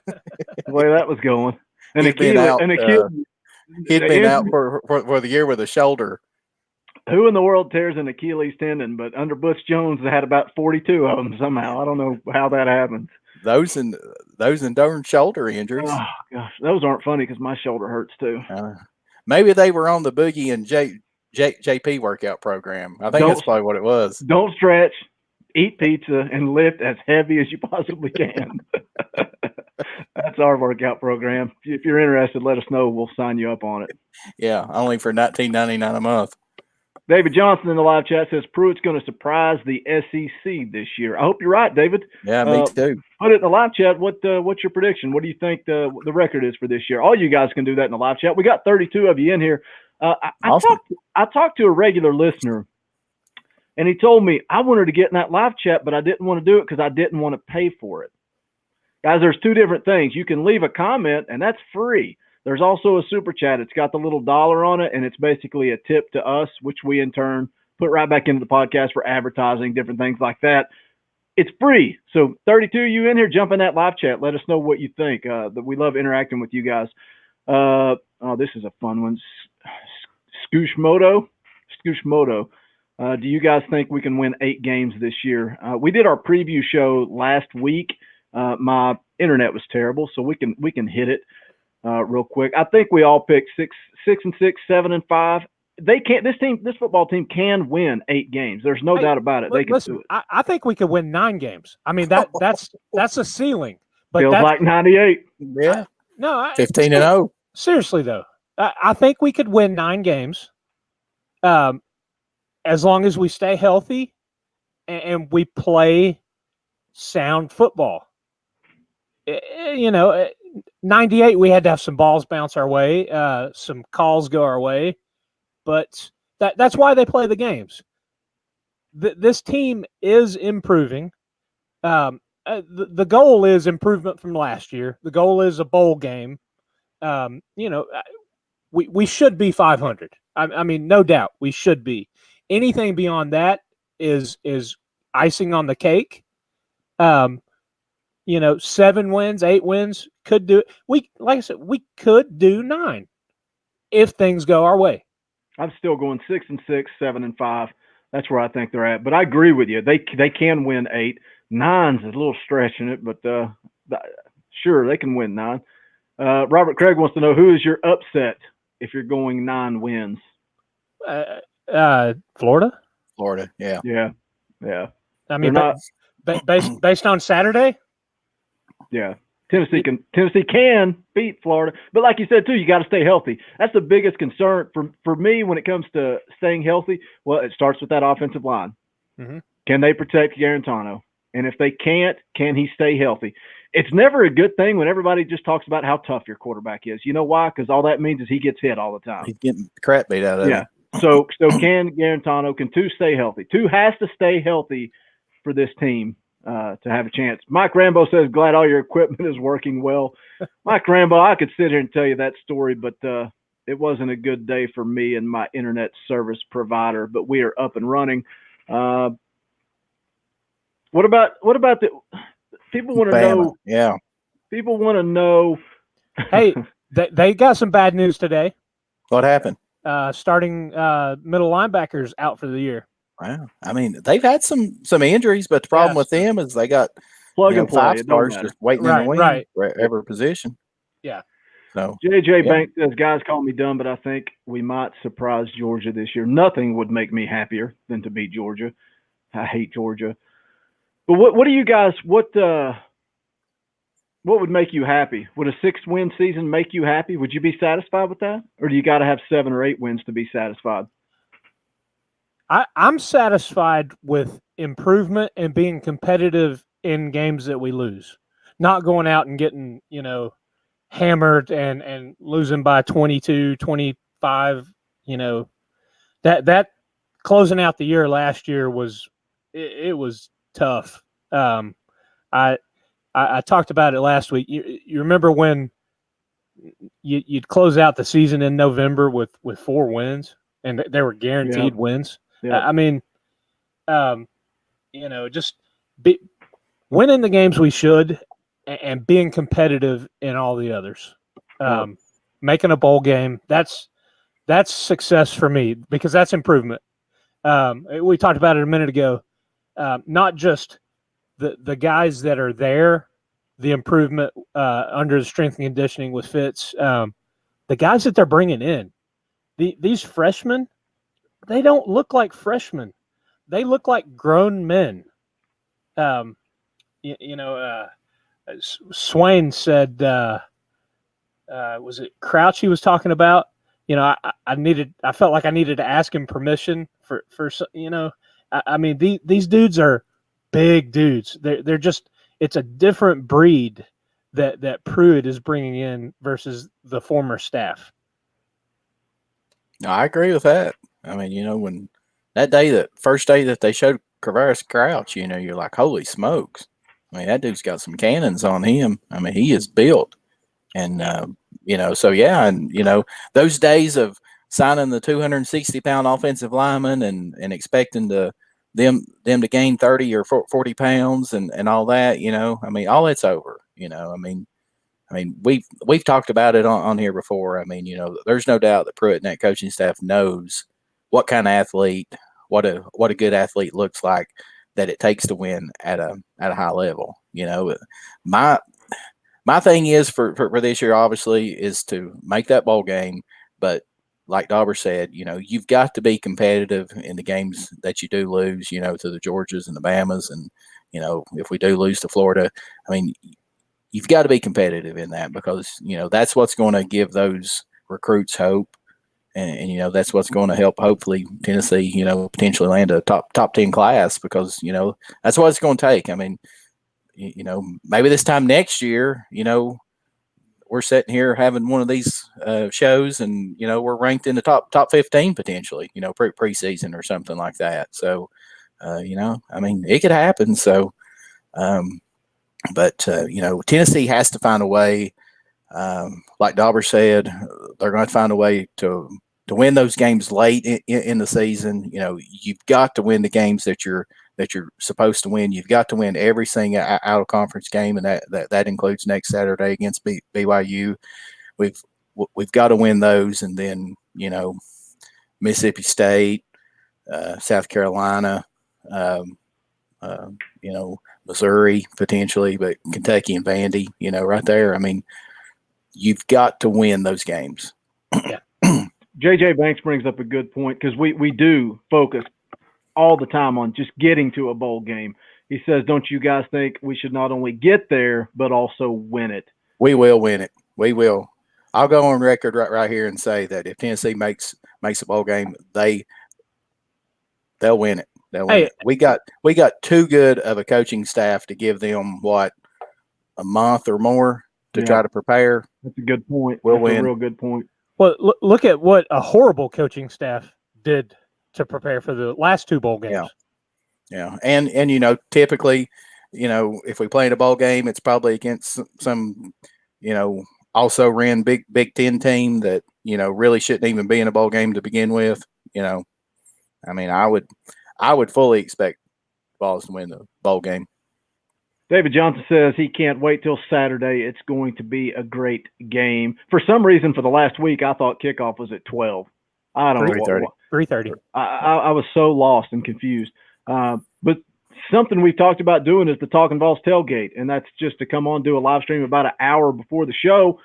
way that was going. And he'd been out for the year with a shoulder. Who in the world tears an Achilles tendon? But under Butch Jones, they had about 42 of them somehow. I don't know how that happened. Those and darn shoulder injuries. Oh gosh, those aren't funny because my shoulder hurts too. Maybe they were on the Boogie and JP workout program. I think that's probably what it was. Don't stretch, eat pizza, and lift as heavy as you possibly can. That's our workout program. If you're interested, let us know. We'll sign you up on it. Yeah, only for $19.99 a month. David Johnson in the live chat says Pruitt's going to surprise the SEC this year. I hope you're right, David. Yeah, me too. Put it in the live chat. What's your prediction? What do you think the record is for this year? All you guys can do that in the live chat. We got 32 of you in here. Awesome. I talked to a regular listener, and he told me I wanted to get in that live chat, but I didn't want to do it because I didn't want to pay for it. Guys, there's two different things. You can leave a comment, and that's free. There's also a super chat. It's got the little dollar on it, and it's basically a tip to us, which we in turn put right back into the podcast for advertising, different things like that. It's free. So 32 of you in here, jump in that live chat. Let us know what you think. That we love interacting with you guys. This is a fun one. Scooshmoto. Do you guys think we can win 8 games this year? We did our preview show last week. My internet was terrible, so we can hit it. Real quick. I think we all picked 6 and 6, 7 and 5. They can't. This football team can win 8 games. There's no doubt about it. They can do it. I think we could win 9 games. I mean that's a ceiling. But feels like 98. Yeah. 15-0. Seriously though, I think we could win 9 games, as long as we stay healthy and we play sound football. 98, we had to have some balls bounce our way, some calls go our way, but that's why they play the games. This team is improving. The goal is improvement from last year. The goal is a bowl game. We should be 500. I mean, no doubt we should be. Anything beyond that is icing on the cake. 7 wins, 8 wins could do it. Like I said, we could do 9 if things go our way. I'm still going 6 and 6, 7 and 5. That's where I think they're at. But I agree with you. They can win 8. 9's a little stretching it, but sure, they can win 9. Robert Craig wants to know, who is your upset if you're going 9 wins? Florida. Florida, yeah. Yeah. I mean, based on Saturday. Yeah, Tennessee can beat Florida, but like you said too, you got to stay healthy. That's the biggest concern for me when it comes to staying healthy. Well, it starts with that offensive line. Mm-hmm. Can they protect Garantano? And if they can't, can he stay healthy? It's never a good thing when everybody just talks about how tough your quarterback is. You know why? Because all that means is he gets hit all the time. He's getting crap beat out of him. Yeah. So can Garantano, can 2 stay healthy? 2 has to stay healthy for this team. to have a chance. Mike Rambo says, glad all your equipment is working well. Mike Rambo, I could sit here and tell you that story, but it wasn't a good day for me and my internet service provider, but we are up and running. What about the people want to know? Yeah. People want to know. Hey, they got some bad news today. What happened? Starting middle linebackers out for the year. Wow. I mean, they've had some injuries, but the problem with them is they got plug and play. 5 stars just waiting in the wing for every position. Yeah. So JJ Banks says, guys call me dumb, but I think we might surprise Georgia this year. Nothing would make me happier than to beat Georgia. I hate Georgia. But what do you guys what would make you happy? Would a 6-win season make you happy? Would you be satisfied with that? Or do you got to have 7 or 8 wins to be satisfied? I'm satisfied with improvement and being competitive in games that we lose. Not going out and getting, hammered and losing by 22, 25, that closing out the year last year was tough. I talked about it last week. You remember when you'd close out the season in November with 4 wins and they were guaranteed wins. Yeah. I mean, just winning the games we should and being competitive in all the others. Making a bowl game, that's success for me because that's improvement. We talked about it a minute ago. Not just the guys that are there, the improvement under the strength and conditioning with Fitz, the guys that they're bringing in, these freshmen, they don't look like freshmen. They look like grown men. Swain said, was it Crouch he was talking about? I felt like I needed to ask him permission for I mean, these dudes are big dudes. They're just, it's a different breed that Pruitt is bringing in versus the former staff. No, I agree with that. I mean, when that first day that they showed Kavaris Crouch, you're like, holy smokes. I mean, that dude's got some cannons on him. I mean, he is built. And, so yeah. And, those days of signing the 260-pound offensive lineman and expecting them to gain 30 or 40 pounds and all that, I mean, all that's over, I mean, we've talked about it on here before. I mean, there's no doubt that Pruitt and that coaching staff knows what kind of athlete, what a good athlete looks like, that it takes to win at a high level. My thing is for this year, obviously, is to make that bowl game. But like Dobber said, you've got to be competitive in the games that you do lose, to the Georgias and the Bamas. And, if we do lose to Florida, I mean, you've got to be competitive in that because, that's what's going to give those recruits hope. And that's what's going to help, hopefully, Tennessee, potentially land a top 10 class because, that's what it's going to take. I mean, maybe this time next year, we're sitting here having one of these shows and, we're ranked in the top 15 potentially, preseason or something like that. So, I mean, it could happen. So, but Tennessee has to find a way. Like Dobber said, they're going to find a way to win those games late in the season. You've got to win the games that you're supposed to win. You've got to win every single out of conference game, and that includes next Saturday against BYU. We've got to win those, and then Mississippi State, South Carolina, Missouri potentially, but Kentucky and Vandy, right there. I mean, you've got to win those games. Yeah. JJ Banks brings up a good point because we do focus all the time on just getting to a bowl game. He says, don't you guys think we should not only get there, but also win it? We will win it. We will. I'll go on record right here and say that if Tennessee makes a bowl game, they'll win it. They'll win it. We got too good of a coaching staff to give them a month or more to try to prepare. That's a good point. We'll win. A real good point. Well, look at what a horrible coaching staff did to prepare for the last 2 bowl games. Yeah. And typically, if we play in a bowl game, it's probably against some, also ran Big Ten team that, really shouldn't even be in a bowl game to begin with. I mean, I would fully expect Vols to win the bowl game. David Johnson says he can't wait till Saturday. It's going to be a great game. For some reason, for the last week, I thought kickoff was at 12. I don't know. 3:30. I was so lost and confused. But something we've talked about doing is the Talkin VAWLS tailgate, and that's just to come on, do a live stream about an hour before the show.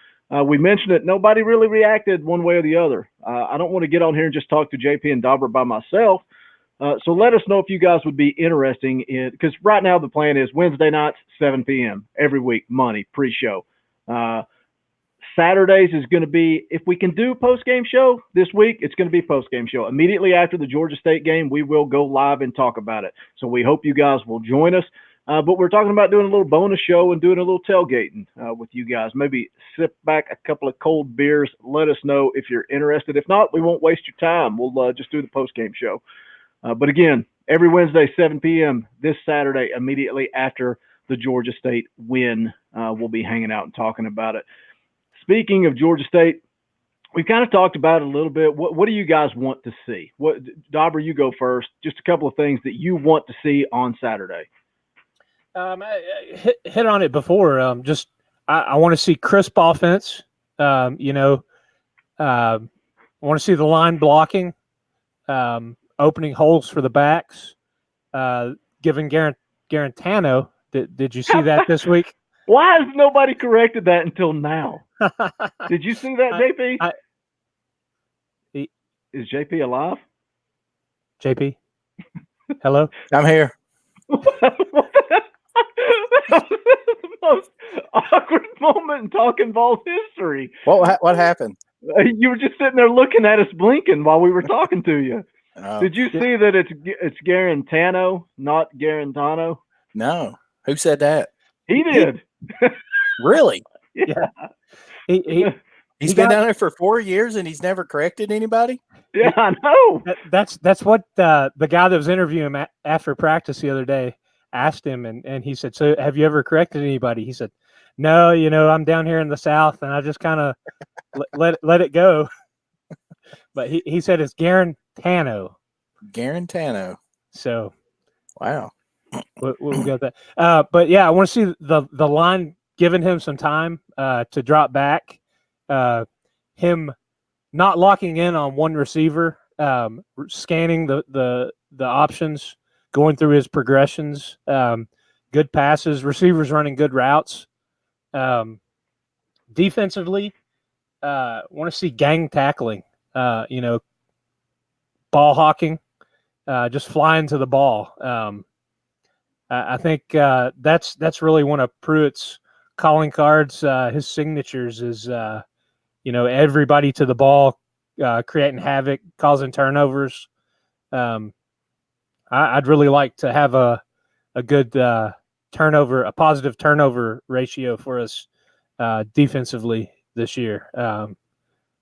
We mentioned it. Nobody really reacted one way or the other. I don't want to get on here and just talk to JP and Dobber by myself. So let us know if you guys would be interested in, because right now the plan is Wednesday nights, 7 p.m. every week, money, pre-show. Saturdays is going to be, if we can do post-game show this week, it's going to be post-game show. Immediately after the Georgia State game, we will go live and talk about it. So we hope you guys will join us. But we're talking about doing a little bonus show and doing a little tailgating with you guys. Maybe sip back a couple of cold beers. Let us know if you're interested. If not, we won't waste your time. We'll just do the post-game show. But again, every Wednesday, 7 p.m. this Saturday, immediately after the Georgia State win, we'll be hanging out and talking about it. Speaking of Georgia State, we've kind of talked about it a little bit. What do you guys want to see? Dobber, you go first. Just a couple of things that you want to see on Saturday. I hit on it before. I want to see crisp offense. I want to see the line blocking. Opening holes for the backs, giving Garantano. Did you see that this week? Why has nobody corrected that until now? Did you see that, JP? Is JP alive? JP, hello? I'm here. That was the most awkward moment in Talkin VAWLS history. What happened? You were just sitting there looking at us blinking while we were talking to you. Did you see that it's Garantano, not Garantano? No. Who said that? He did. Really? Yeah. He's been down there for 4 years and he's never corrected anybody? Yeah, I know. That's what the guy that was interviewing him after practice the other day asked him, and he said, "So have you ever corrected anybody?" He said, "No, I'm down here in the South and I just kind of let it go." But he said it's Garantano. So, wow. We'll get that. But yeah, I want to see the line giving him some time to drop back. Him not locking in on one receiver, scanning the options, going through his progressions, good passes, receivers running good routes. Defensively, want to see gang tackling. Ball hawking, just flying to the ball. I think that's really one of Pruitt's calling cards. His signatures is, everybody to the ball, creating havoc, causing turnovers. I'd really like to have a good turnover, a positive turnover ratio for us defensively this year.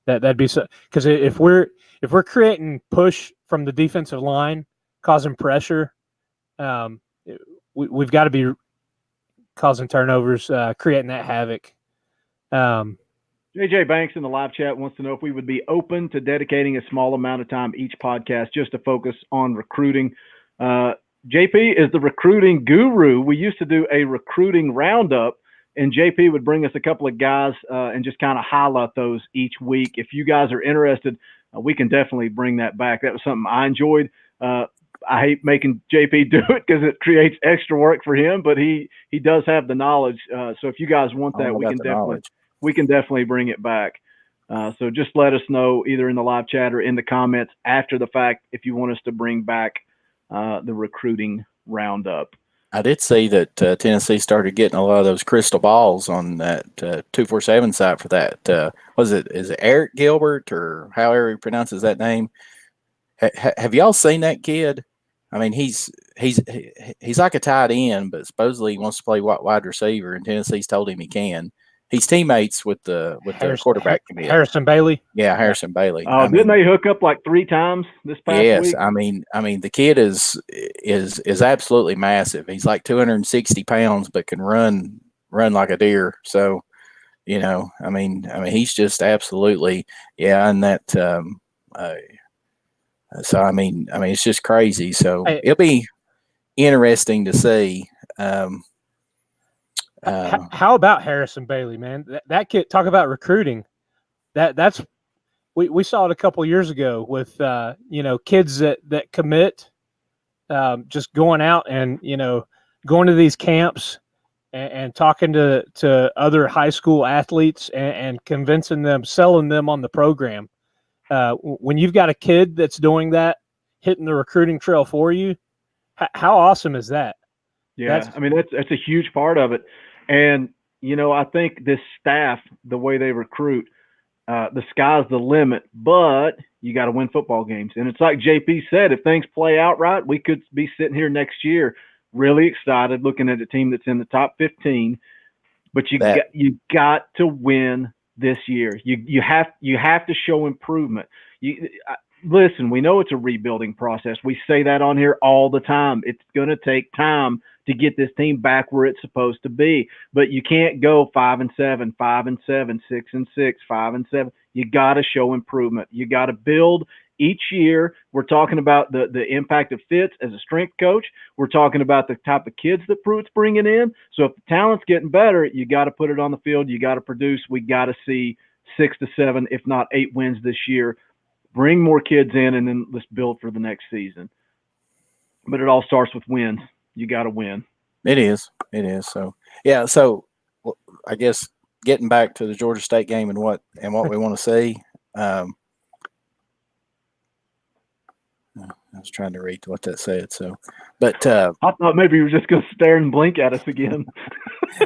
That'd be so, because if we're creating push from the defensive line, causing pressure, we've got to be causing turnovers, creating that havoc. JJ Banks in the live chat wants to know if we would be open to dedicating a small amount of time each podcast just to focus on recruiting. JP is the recruiting guru. We used to do a recruiting roundup, and JP would bring us a couple of guys and just kind of highlight those each week. If you guys are interested, we can definitely bring that back. That was something I enjoyed. I hate making JP do it because it creates extra work for him, but he does have the knowledge. So if you guys want that, we can definitely bring it back. So just let us know either in the live chat or in the comments after the fact if you want us to bring back the recruiting roundup. I did see that Tennessee started getting a lot of those crystal balls on that 247 site for that. Is it Eric Gilbert or however he pronounces that name? Have y'all seen that kid? I mean, he's like a tight end, but supposedly he wants to play wide receiver, and Tennessee's told him he can. He's teammates with the quarterback committee. Harrison Bailey. Yeah, Harrison Bailey. Didn't they hook up like 3 times this past week? Yes, I mean, the kid is absolutely massive. He's like 260 pounds, but can run like a deer. So, I mean, he's just absolutely, and that. So I mean, it's just crazy. So it'll be interesting to see. How about Harrison Bailey, man? That kid, talk about recruiting. That's we saw it a couple years ago with kids that commit, just going out and going to these camps and talking to other high school athletes and convincing them, selling them on the program. When you've got a kid that's doing that, hitting the recruiting trail for you, how awesome is that? Yeah, that's a huge part of it. And, I think this staff, the way they recruit, the sky's the limit, but you got to win football games. And it's like JP said, if things play out right, we could be sitting here next year really excited looking at a team that's in the top 15. But you got to win this year. You have to show improvement. Listen, we know it's a rebuilding process. We say that on here all the time. It's going to take time to get this team back where it's supposed to be. But you can't go 5-7, 5-7, 6-6, 5-7. You got to show improvement. You got to build each year. We're talking about the impact of Fitz as a strength coach. We're talking about the type of kids that Pruitt's bringing in. So if the talent's getting better, you got to put it on the field. You got to produce. We got to see 6 to 7, if not 8 wins this year. Bring more kids in, and then let's build for the next season. But it all starts with wins. You got to win. It is. So, yeah. So, I guess getting back to the Georgia State game and what we want to see. I was trying to read what that said. So, but I thought maybe you were just going to stare and blink at us again.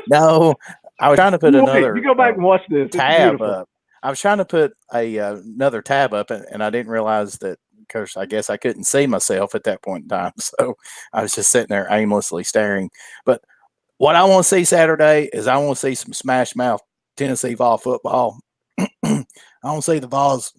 No, I was trying to put another. You go back and watch this. Tab up. I was trying to put another tab up, and I didn't realize that, because I guess I couldn't see myself at that point in time. So I was just sitting there aimlessly staring. But what I want to see Saturday is I want to see some smash mouth Tennessee Vol football. I want to see the Vols.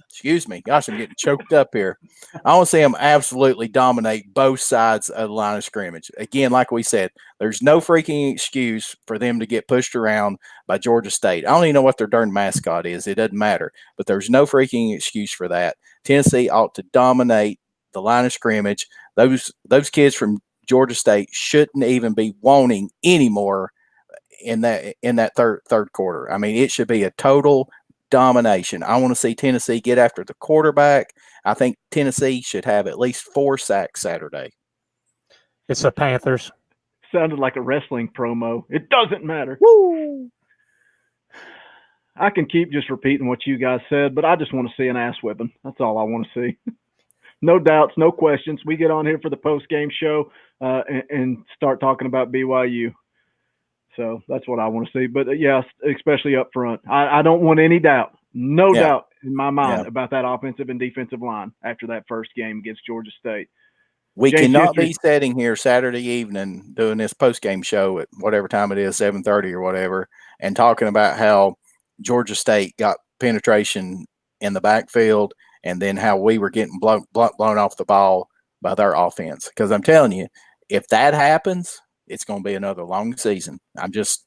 Excuse me. Gosh, I'm getting choked up here. I want to see them absolutely dominate both sides of the line of scrimmage. Again, like we said, there's no freaking excuse for them to get pushed around by Georgia State. I don't even know what their darn mascot is. It doesn't matter. But there's no freaking excuse for that. Tennessee ought to dominate the line of scrimmage. Those kids from Georgia State shouldn't even be wanting anymore in that third quarter. I mean, it should be a total domination. I want to see Tennessee get after the quarterback. I think Tennessee should have at least 4 sacks Saturday. It's the Panthers. Sounded like a wrestling promo. It doesn't matter. Woo! I can keep just repeating what you guys said, but I just want to see an ass whipping. That's all I want to see. No doubts, no questions. We get on here for the post-game show and start talking about BYU. So that's what I want to see. But, yeah, especially up front. I don't want any doubt, doubt in my mind about that offensive and defensive line after that first game against Georgia State. We cannot be sitting here Saturday evening doing this post-game show at whatever time it is, 7:30 or whatever, and talking about how Georgia State got penetration in the backfield and then how we were getting blown off the ball by their offense. Because I'm telling you, if that happens, it's going to be another long season. I'm just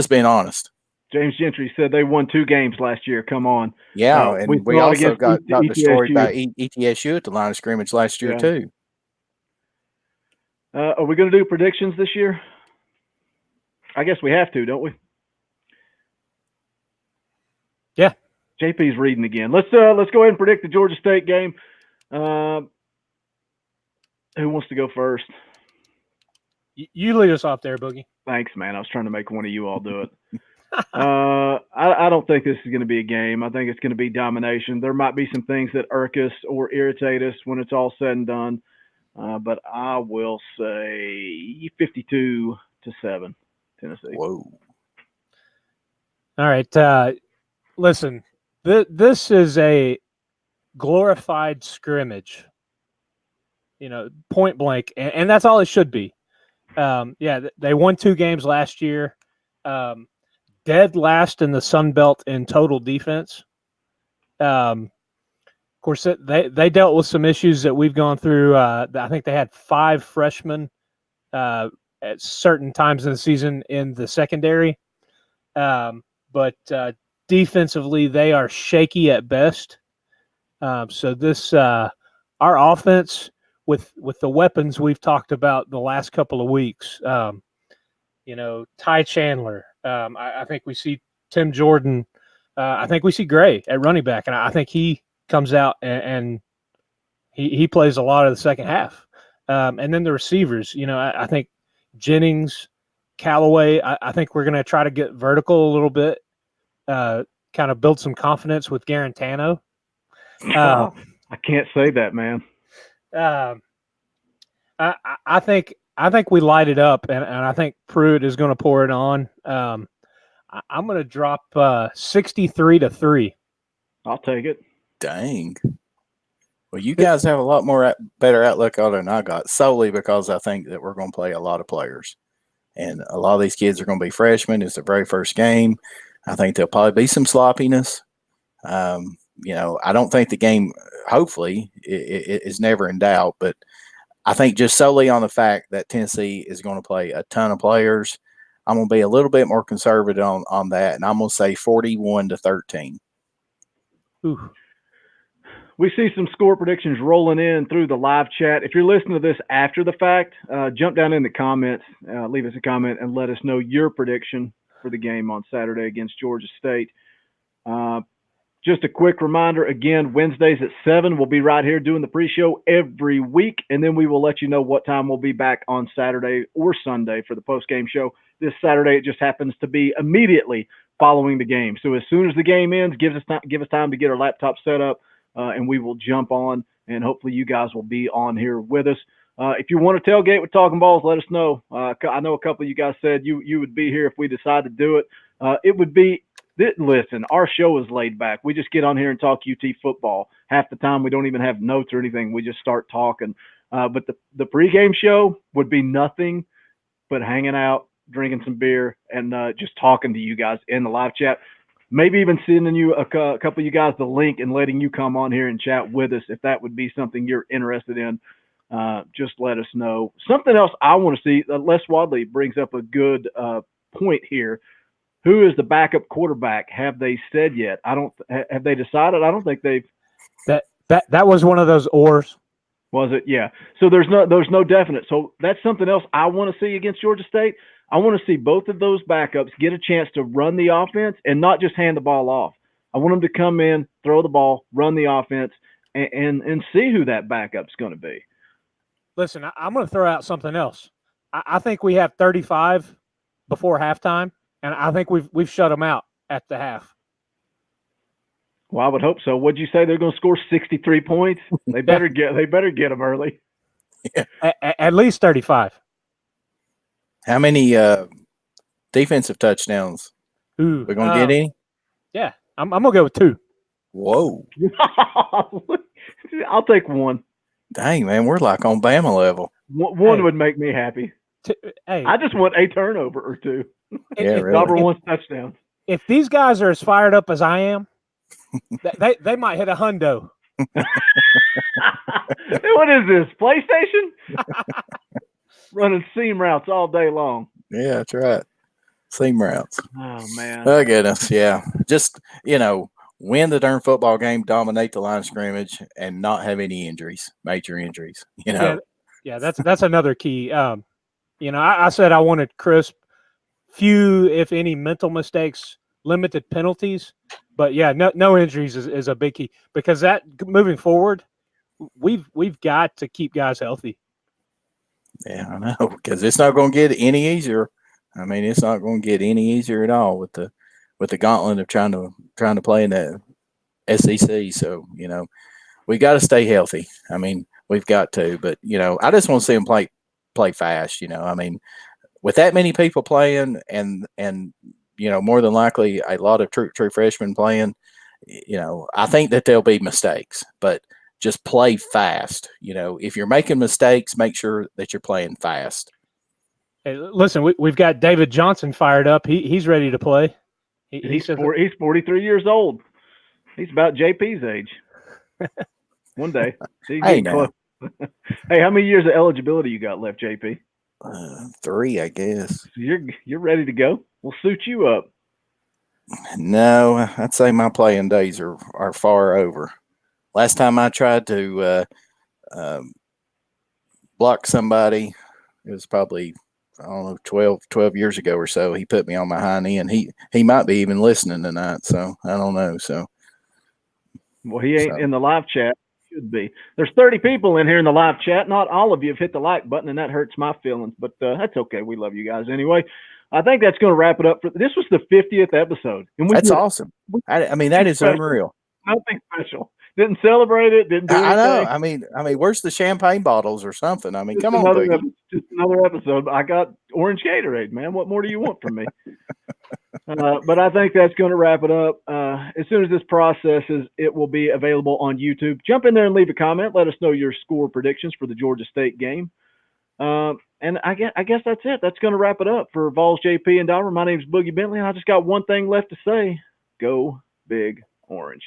being honest. James Gentry said they won 2 games last year. Come on. Yeah, and we also got destroyed by ETSU at the line of scrimmage last year too. Are we going to do predictions this year? I guess we have to, don't we? Yeah. JP's reading again. Let's go ahead and predict the Georgia State game. Who wants to go first? You lead us off there, Boogie. Thanks, man. I was trying to make one of you all do it. I don't think this is going to be a game. I think it's going to be domination. There might be some things that irk us or irritate us when it's all said and done. But I will say 52-7, Tennessee. Whoa. All right. Listen, this is a glorified scrimmage, point blank. And that's all it should be. They won 2 games last year. Dead last in the Sun Belt in total defense. Of course, they dealt with some issues that we've gone through. I think they had 5 freshmen at certain times in the season in the secondary. But defensively, they are shaky at best. So this our offense with the weapons we've talked about the last couple of weeks. Ty Chandler. I think we see Tim Jordan. I think we see Gray at running back, and I think he comes out and he plays a lot of the second half. And then the receivers. I think Jennings, Callaway. I think we're going to try to get vertical a little bit, kind of build some confidence with Garantano. I can't say that, man. I think we light it up, and I think Pruitt is going to pour it on. I'm going to drop 63-3. I'll take it. Dang. Well, you guys have a lot more better outlook on it than I got, solely because I think that we're going to play a lot of players. And a lot of these kids are going to be freshmen. It's their very first game. I think there'll probably be some sloppiness. I don't think the game, hopefully, it is never in doubt. But I think just solely on the fact that Tennessee is going to play a ton of players, I'm going to be a little bit more conservative on that. And I'm going to say 41-13. Ooh. We see some score predictions rolling in through the live chat. If you're listening to this after the fact, jump down in the comments, leave us a comment, and let us know your prediction for the game on Saturday against Georgia State. Just a quick reminder, again, Wednesdays at 7, we'll be right here doing the pre-show every week, and then we will let you know what time we'll be back on Saturday or Sunday for the post-game show. This Saturday, it just happens to be immediately following the game. So as soon as the game ends, give us time to get our laptop set up, and we will jump on, and hopefully you guys will be on here with us. If you want to tailgate with Talkin Balls, let us know. I know a couple of you guys said you would be here if we decide to do it. It would be – listen, our show is laid back. We just get on here and talk UT football. Half the time we don't even have notes or anything. We just start talking. But the pregame show would be nothing but hanging out, drinking some beer, and just talking to you guys in the live chat. Maybe even sending you a couple of you guys the link and letting you come on here and chat with us if that would be something you're interested in. Just let us know. Something else I want to see, Les Wadley brings up a good point here. Who is the backup quarterback? Have they said yet? Have they decided? I don't think they've. That was one of those ors. Was it? Yeah. So there's no definite. So that's something else I want to see against Georgia State. I want to see both of those backups get a chance to run the offense and not just hand the ball off. I want them to come in, throw the ball, run the offense, and see who that backup's going to be. Listen, I'm going to throw out something else. I think we have 35 before halftime, and I think we've shut them out at the half. Well, I would hope so. What'd you say? They're going to score 63 points? They better get them early. Yeah. At least 35. How many defensive touchdowns? Ooh, we're going to get any? Yeah, I'm going to go with 2. Whoa. I'll take 1. Dang, man, we're like on Bama level. One would make me happy. Hey, I just want a turnover or 2. Yeah, really. Dobber wants touchdowns. If these guys are as fired up as I am, they might hit a hundo. What is this, PlayStation? Running seam routes all day long. Yeah, that's right. Seam routes. Oh, man. Oh, goodness, yeah. Just, win the darn football game, dominate the line of scrimmage, and not have any injuries, major injuries, Yeah, that's another key. I said I wanted crisp, few, if any, mental mistakes, limited penalties. But, yeah, no injuries is a big key. Because that, moving forward, we've got to keep guys healthy. Yeah, I know, because it's not going to get any easier. I mean, it's not going to get any easier at all with the gauntlet of trying to play in the SEC. So, we got to stay healthy. I mean, we've got to. But, I just want to see them play fast. I mean, with that many people playing and more than likely a lot of true freshmen playing, I think that there'll be mistakes. But just play fast. If you're making mistakes, make sure that you're playing fast. Hey, listen, we've got David Johnson fired up. He's ready to play. He's 43 years old. He's about JP's age. One day. Hey, now. Hey, how many years of eligibility you got left, JP? 3, I guess. So you're ready to go. We'll suit you up. No, I'd say my playing days are far over. Last time I tried to block somebody, it was probably, I don't know, 12 years ago or so. He put me on my hind end. He might be even listening tonight, so I don't know. So, well, he ain't in the live chat. Should be. There's 30 people in here in the live chat. Not all of you have hit the like button, and that hurts my feelings, but that's okay. We love you guys anyway. I think that's going to wrap it up. This was the 50th episode. And that's awesome. I mean, that is unreal. Nothing special. Didn't celebrate it. Didn't do anything. I know. I mean, where's the champagne bottles or something? I mean, come on, Boogie. Just another episode. I got orange Gatorade, man. What more do you want from me? But I think that's going to wrap it up. As soon as this processes, it will be available on YouTube. Jump in there and leave a comment. Let us know your score predictions for the Georgia State game. And I guess that's it. That's going to wrap it up for Vols JP and Dobber. My name is Boogie Bentley, and I just got one thing left to say. Go Big Orange.